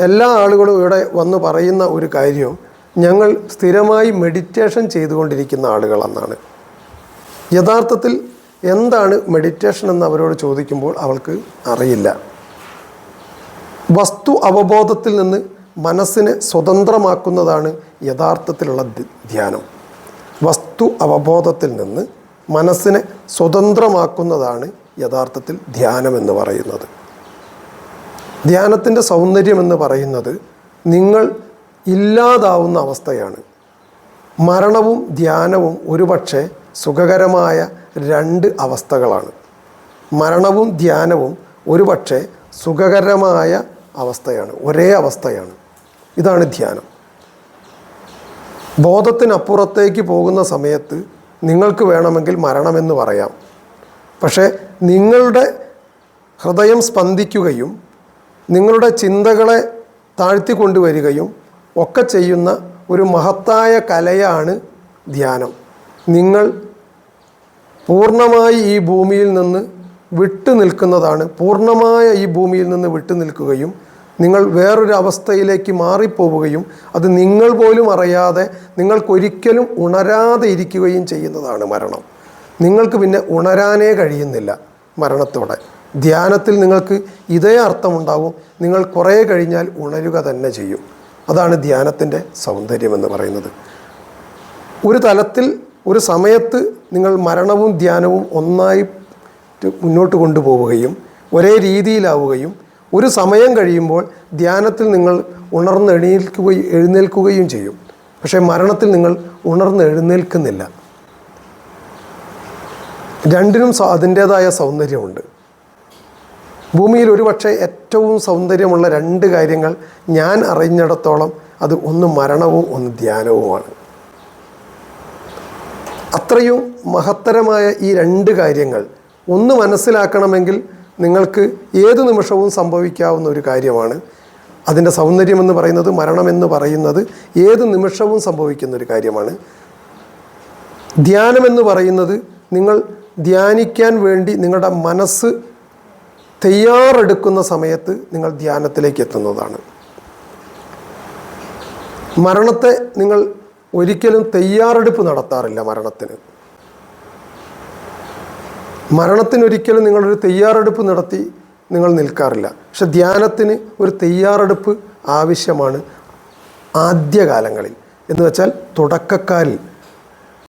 എല്ലാ ആളുകളും ഇവിടെ വന്ന് പറയുന്ന ഒരു കാര്യം, ഞങ്ങൾ സ്ഥിരമായി മെഡിറ്റേഷൻ ചെയ്തുകൊണ്ടിരിക്കുന്ന ആളുകളെന്നാണ്. യഥാർത്ഥത്തിൽ എന്താണ് മെഡിറ്റേഷൻ എന്ന് അവരോട് ചോദിക്കുമ്പോൾ അവൾക്ക് അറിയില്ല. വസ്തു അവബോധത്തിൽ നിന്ന് മനസ്സിനെ സ്വതന്ത്രമാക്കുന്നതാണ് യഥാർത്ഥത്തിലുള്ള ധ്യാനം. വസ്തു അവബോധത്തിൽ നിന്ന് മനസ്സിനെ സ്വതന്ത്രമാക്കുന്നതാണ് യഥാർത്ഥത്തിൽ ധ്യാനം എന്ന് പറയുന്നത്. ധ്യാനത്തിൻ്റെ സൗന്ദര്യമെന്ന് പറയുന്നത് നിങ്ങൾ ഇല്ലാതാവുന്ന അവസ്ഥയാണ്. മരണവും ധ്യാനവും ഒരുപക്ഷെ സുഖകരമായ രണ്ട് അവസ്ഥകളാണ്. മരണവും ധ്യാനവും ഒരുപക്ഷെ സുഖകരമായ അവസ്ഥയാണ്, ഒരേ അവസ്ഥയാണ്. ഇതാണ് ധ്യാനം. ബോധത്തിനപ്പുറത്തേക്ക് പോകുന്ന സമയത്ത് നിങ്ങൾക്ക് വേണമെങ്കിൽ മരണമെന്ന് പറയാം. പക്ഷേ നിങ്ങളുടെ ഹൃദയം സ്പന്ദിക്കുകയും നിങ്ങളുടെ ചിന്തകളെ താഴ്ത്തിക്കൊണ്ടുവരികയും ഒക്കെ ചെയ്യുന്ന ഒരു മഹത്തായ കലയാണ് ധ്യാനം. നിങ്ങൾ പൂർണ്ണമായി ഈ ഭൂമിയിൽ നിന്ന് വിട്ടു നിൽക്കുന്നതാണ്. പൂർണ്ണമായ ഈ ഭൂമിയിൽ നിന്ന് വിട്ടു നിൽക്കുകയും നിങ്ങൾ വേറൊരു അവസ്ഥയിലേക്ക് മാറിപ്പോവുകയും അത് നിങ്ങൾ പോലും അറിയാതെ നിങ്ങൾക്കൊരിക്കലും ഉണരാതെ ഇരിക്കുകയും ചെയ്യുന്നതാണ് മരണം. നിങ്ങൾക്ക് പിന്നെ ഉണരാനേ കഴിയുന്നില്ല മരണത്തോടെ. ധ്യാനത്തിൽ നിങ്ങൾക്ക് ഇതേ അർത്ഥമുണ്ടാവും. നിങ്ങൾ കുറേ കഴിഞ്ഞാൽ ഉണരുക തന്നെ ചെയ്യും. അതാണ് ധ്യാനത്തിൻ്റെ സൗന്ദര്യമെന്ന് പറയുന്നത്. ഒരു തലത്തിൽ ഒരു സമയത്ത് നിങ്ങൾ മരണവും ധ്യാനവും ഒന്നായി മുന്നോട്ട് കൊണ്ടുപോവുകയും ഒരേ രീതിയിലാവുകയും ഒരു സമയം കഴിയുമ്പോൾ ധ്യാനത്തിൽ നിങ്ങൾ എഴുന്നേൽക്കുകയും ചെയ്യും. പക്ഷേ മരണത്തിൽ നിങ്ങൾ എഴുന്നേൽക്കുന്നില്ല. രണ്ടിനും അതിൻ്റേതായ സൗന്ദര്യമുണ്ട്. ഭൂമിയിൽ ഒരുപക്ഷെ ഏറ്റവും സൗന്ദര്യമുള്ള രണ്ട് കാര്യങ്ങൾ ഞാൻ അറിഞ്ഞിടത്തോളം അത് ഒന്ന് മരണവും ഒന്ന് ധ്യാനവുമാണ്. അത്രയും മഹത്തരമായ ഈ രണ്ട് കാര്യങ്ങൾ ഒന്ന് മനസ്സിലാക്കണമെങ്കിൽ നിങ്ങൾക്ക് ഏത് നിമിഷവും സംഭവിക്കാവുന്ന ഒരു കാര്യമാണ്. അതിൻ്റെ സൗന്ദര്യമെന്ന് പറയുന്നത്, മരണമെന്ന് പറയുന്നത് ഏത് നിമിഷവും സംഭവിക്കുന്ന ഒരു കാര്യമാണ്. ധ്യാനമെന്ന് പറയുന്നത് നിങ്ങൾ ധ്യാനിക്കാൻ വേണ്ടി നിങ്ങളുടെ മനസ്സ് തയ്യാറെടുക്കുന്ന സമയത്ത് നിങ്ങൾ ധ്യാനത്തിലേക്ക് എത്തുന്നതാണ്. മരണത്തെ നിങ്ങൾ ഒരിക്കലും തയ്യാറെടുപ്പ് നടത്താറില്ല. മരണത്തിനൊരിക്കലും നിങ്ങളൊരു തയ്യാറെടുപ്പ് നടത്തി നിങ്ങൾ നിൽക്കാറില്ല. പക്ഷെ ധ്യാനത്തിന് ഒരു തയ്യാറെടുപ്പ് ആവശ്യമാണ് ആദ്യകാലങ്ങളിൽ. എന്ന് വെച്ചാൽ തുടക്കക്കാരിൽ